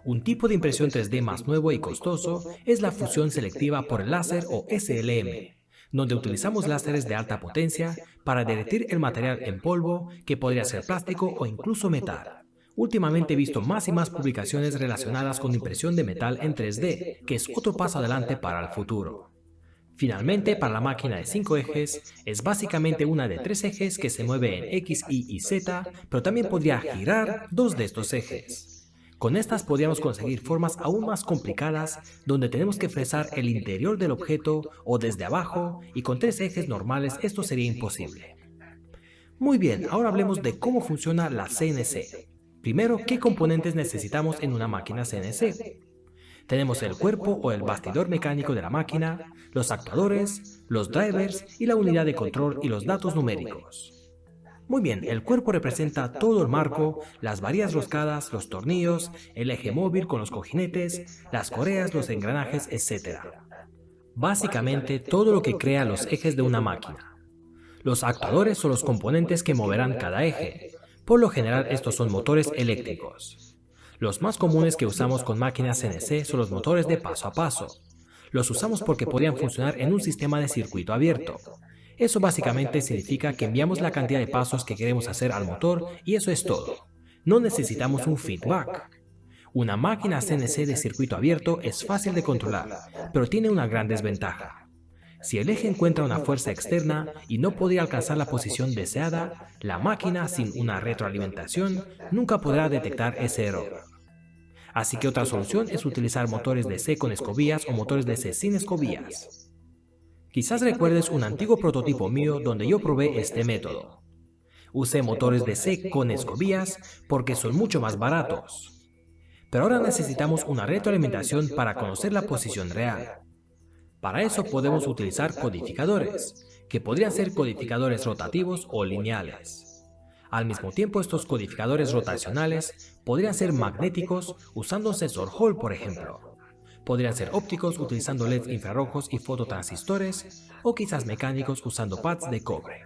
Un tipo de impresión 3D más nuevo y costoso es la fusión selectiva por láser o SLM, donde utilizamos láseres de alta potencia para derretir el material en polvo, que podría ser plástico o incluso metal. Últimamente he visto más y más publicaciones relacionadas con impresión de metal en 3D, que es otro paso adelante para el futuro. Finalmente, para la máquina de 5 ejes, es básicamente una de 3 ejes que se mueve en X, Y y Z, pero también podría girar 2 de estos ejes. Con estas podríamos conseguir formas aún más complicadas, donde tenemos que fresar el interior del objeto o desde abajo, y con 3 ejes normales esto sería imposible. Muy bien, ahora hablemos de cómo funciona la CNC. Primero, ¿qué componentes necesitamos en una máquina CNC? Tenemos el cuerpo o el bastidor mecánico de la máquina, los actuadores, los drivers y la unidad de control y los datos numéricos. Muy bien, el cuerpo representa todo el marco, las varillas roscadas, los tornillos, el eje móvil con los cojinetes, las correas, los engranajes, etc. Básicamente todo lo que crea los ejes de una máquina. Los actuadores son los componentes que moverán cada eje. Por lo general estos son motores eléctricos. Los más comunes que usamos con máquinas CNC son los motores de paso a paso. Los usamos porque podrían funcionar en un sistema de circuito abierto. Eso básicamente significa que enviamos la cantidad de pasos que queremos hacer al motor y eso es todo. No necesitamos un feedback. Una máquina CNC de circuito abierto es fácil de controlar, pero tiene una gran desventaja. Si el eje encuentra una fuerza externa y no podría alcanzar la posición deseada, la máquina sin una retroalimentación nunca podrá detectar ese error. Así que otra solución es utilizar motores DC con escobillas o motores DC sin escobillas. Quizás recuerdes un antiguo prototipo mío donde yo probé este método. Usé motores DC con escobillas porque son mucho más baratos. Pero ahora necesitamos una retroalimentación para conocer la posición real. Para eso podemos utilizar codificadores, que podrían ser codificadores rotativos o lineales. Al mismo tiempo, estos codificadores rotacionales podrían ser magnéticos usando un sensor Hall, por ejemplo. Podrían ser ópticos utilizando LEDs infrarrojos y fototransistores, o quizás mecánicos usando pads de cobre.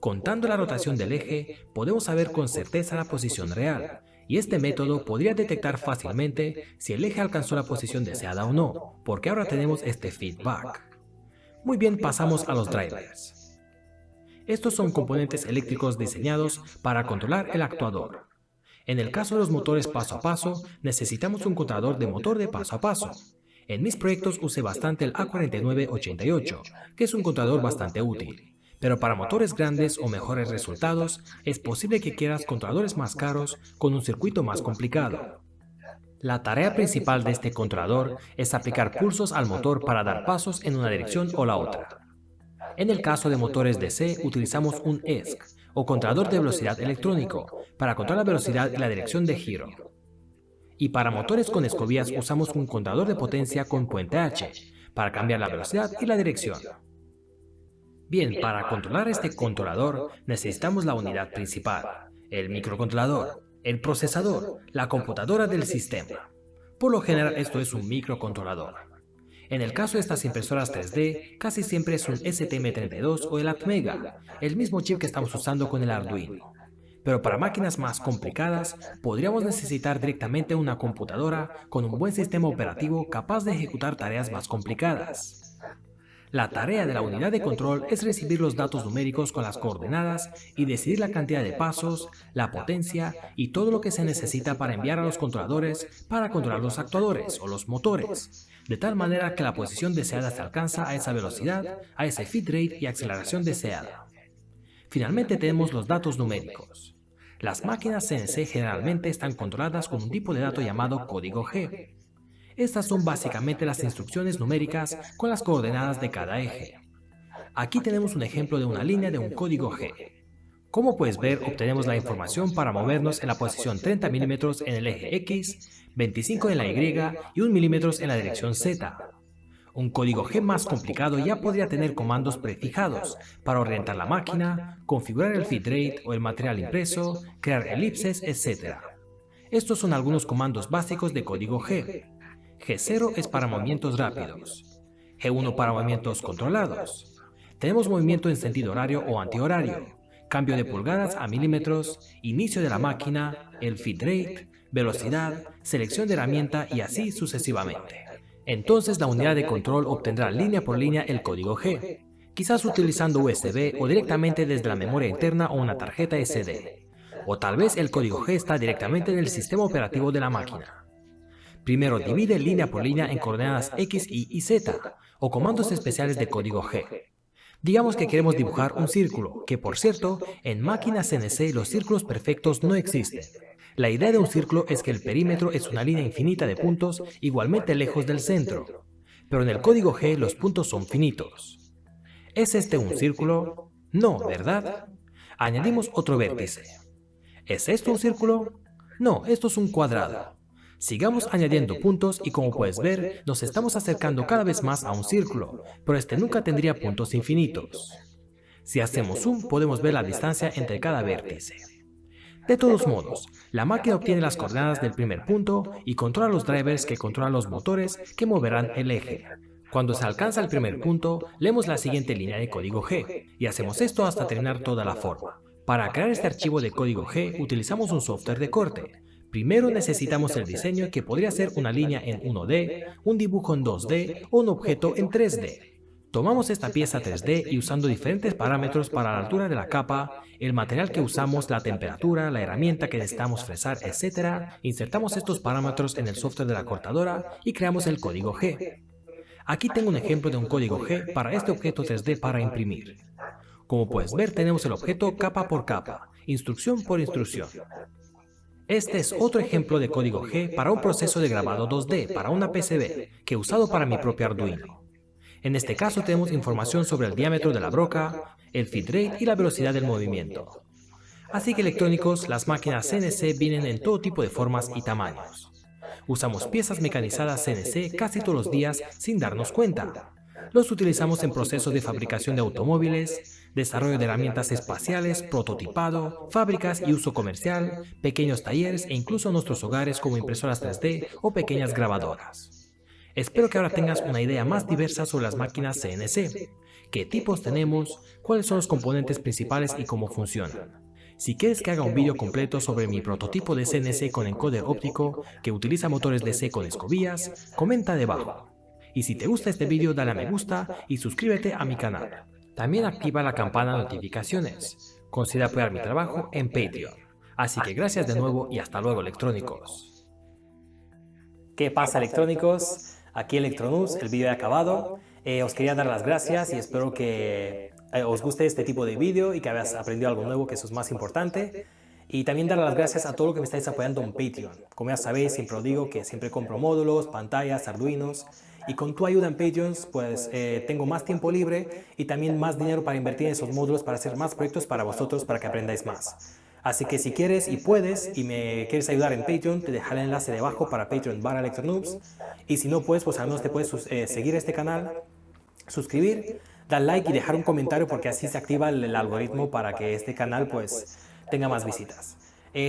Contando la rotación del eje, podemos saber con certeza la posición real, y este método podría detectar fácilmente si el eje alcanzó la posición deseada o no, porque ahora tenemos este feedback. Muy bien, pasamos a los drivers. Estos son componentes eléctricos diseñados para controlar el actuador. En el caso de los motores paso a paso, necesitamos un contador de motor de paso a paso. En mis proyectos usé bastante el A4988, que es un contador bastante útil. Pero para motores grandes o mejores resultados, es posible que quieras controladores más caros con un circuito más complicado. La tarea principal de este controlador es aplicar pulsos al motor para dar pasos en una dirección o la otra. En el caso de motores DC, utilizamos un ESC, o controlador de velocidad electrónico, para controlar la velocidad y la dirección de giro. Y para motores con escobillas usamos un contador de potencia con puente H, para cambiar la velocidad y la dirección. Bien, para controlar este controlador necesitamos la unidad principal, el microcontrolador, el procesador, la computadora del sistema. Por lo general esto es un microcontrolador. En el caso de estas impresoras 3D, casi siempre es un STM32 o el Atmega, el mismo chip que estamos usando con el Arduino. Pero para máquinas más complicadas, podríamos necesitar directamente una computadora con un buen sistema operativo capaz de ejecutar tareas más complicadas. La tarea de la unidad de control es recibir los datos numéricos con las coordenadas y decidir la cantidad de pasos, la potencia y todo lo que se necesita para enviar a los controladores para controlar los actuadores o los motores, de tal manera que la posición deseada se alcanza a esa velocidad, a ese feed rate y aceleración deseada. Finalmente tenemos los datos numéricos. Las máquinas CNC generalmente están controladas con un tipo de dato llamado código G. Estas son básicamente las instrucciones numéricas con las coordenadas de cada eje. Aquí tenemos un ejemplo de una línea de un código G. Como puedes ver, obtenemos la información para movernos en la posición 30 mm en el eje X, 25 en la Y y 1 mm en la dirección Z. Un código G más complicado ya podría tener comandos prefijados para orientar la máquina, configurar el feed rate o el material impreso, crear elipses, etc. Estos son algunos comandos básicos de código G. G0 es para movimientos rápidos, G1 para movimientos controlados. Tenemos movimiento en sentido horario o antihorario, cambio de pulgadas a milímetros, inicio de la máquina, el feed rate, velocidad, selección de herramienta y así sucesivamente. Entonces la unidad de control obtendrá línea por línea el código G, quizás utilizando USB o directamente desde la memoria interna o una tarjeta SD. O tal vez el código G está directamente en el sistema operativo de la máquina. Primero divide línea por línea en coordenadas X, Y y Z, o comandos especiales de código G. Digamos que queremos dibujar un círculo, que por cierto, en máquinas CNC los círculos perfectos no existen. La idea de un círculo es que el perímetro es una línea infinita de puntos igualmente lejos del centro. Pero en el código G los puntos son finitos. ¿Es este un círculo? No, ¿verdad? Añadimos otro vértice. ¿Es esto un círculo? No, esto es un cuadrado. Sigamos añadiendo puntos y como puedes ver, nos estamos acercando cada vez más a un círculo, pero este nunca tendría puntos infinitos. Si hacemos zoom, podemos ver la distancia entre cada vértice. De todos modos, la máquina obtiene las coordenadas del primer punto y controla los drivers que controlan los motores que moverán el eje. Cuando se alcanza el primer punto, leemos la siguiente línea de código G y hacemos esto hasta terminar toda la forma. Para crear este archivo de código G, utilizamos un software de corte. Primero necesitamos el diseño que podría ser una línea en 1D, un dibujo en 2D o un objeto en 3D. Tomamos esta pieza 3D y usando diferentes parámetros para la altura de la capa, el material que usamos, la temperatura, la herramienta que necesitamos fresar, etc., insertamos estos parámetros en el software de la cortadora y creamos el código G. Aquí tengo un ejemplo de un código G para este objeto 3D para imprimir. Como puedes ver, tenemos el objeto capa por capa, instrucción por instrucción. Este es otro ejemplo de código G para un proceso de grabado 2D para una PCB que he usado para mi propio Arduino. En este caso tenemos información sobre el diámetro de la broca, el feed rate y la velocidad del movimiento. Así que electrónicos, las máquinas CNC vienen en todo tipo de formas y tamaños. Usamos piezas mecanizadas CNC casi todos los días sin darnos cuenta. Los utilizamos en procesos de fabricación de automóviles, desarrollo de herramientas espaciales, prototipado, fábricas y uso comercial, pequeños talleres e incluso en nuestros hogares como impresoras 3D o pequeñas grabadoras. Espero que ahora tengas una idea más diversa sobre las máquinas CNC, qué tipos tenemos, cuáles son los componentes principales y cómo funcionan. Si quieres que haga un vídeo completo sobre mi prototipo de CNC con encoder óptico que utiliza motores DC con escobillas, comenta debajo. Y si te gusta este vídeo, dale a me gusta y suscríbete a mi canal. También activa la campana de notificaciones. Considera apoyar mi trabajo en Patreon. Así que gracias de nuevo y hasta luego, electrónicos. ¿Qué pasa, electrónicos? Aquí Electronus, el vídeo ha acabado. Os quería dar las gracias y espero que os guste este tipo de vídeo y que hayas aprendido algo nuevo, que eso es más importante. Y también dar las gracias a todo lo que me estáis apoyando en Patreon. Como ya sabéis, siempre os digo que siempre compro módulos, pantallas, arduinos. Y con tu ayuda en Patreon, pues tengo más tiempo libre y también más dinero para invertir en esos módulos para hacer más proyectos para vosotros, para que aprendáis más. Así que si quieres y puedes y me quieres ayudar en Patreon, te dejaré el enlace debajo para Patreon/Electronoobs. Y si no puedes, pues al menos te puedes seguir este canal, suscribir, dar like y dejar un comentario porque así se activa el algoritmo para que este canal pues tenga más visitas.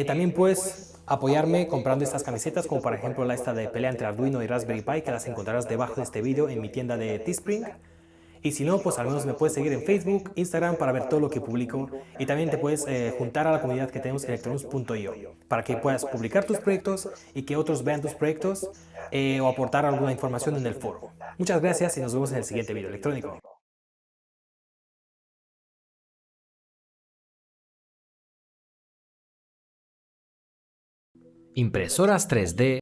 También puedes apoyarme comprando estas camisetas, como por ejemplo la esta de pelea entre Arduino y Raspberry Pi, que las encontrarás debajo de este vídeo en mi tienda de Teespring. Y si no, pues al menos me puedes seguir en Facebook, Instagram para ver todo lo que publico. Y también te puedes juntar a la comunidad que tenemos en electronus.io para que puedas publicar tus proyectos y que otros vean tus proyectos o aportar alguna información en el foro. Muchas gracias y nos vemos en el siguiente video electrónico. Impresoras 3D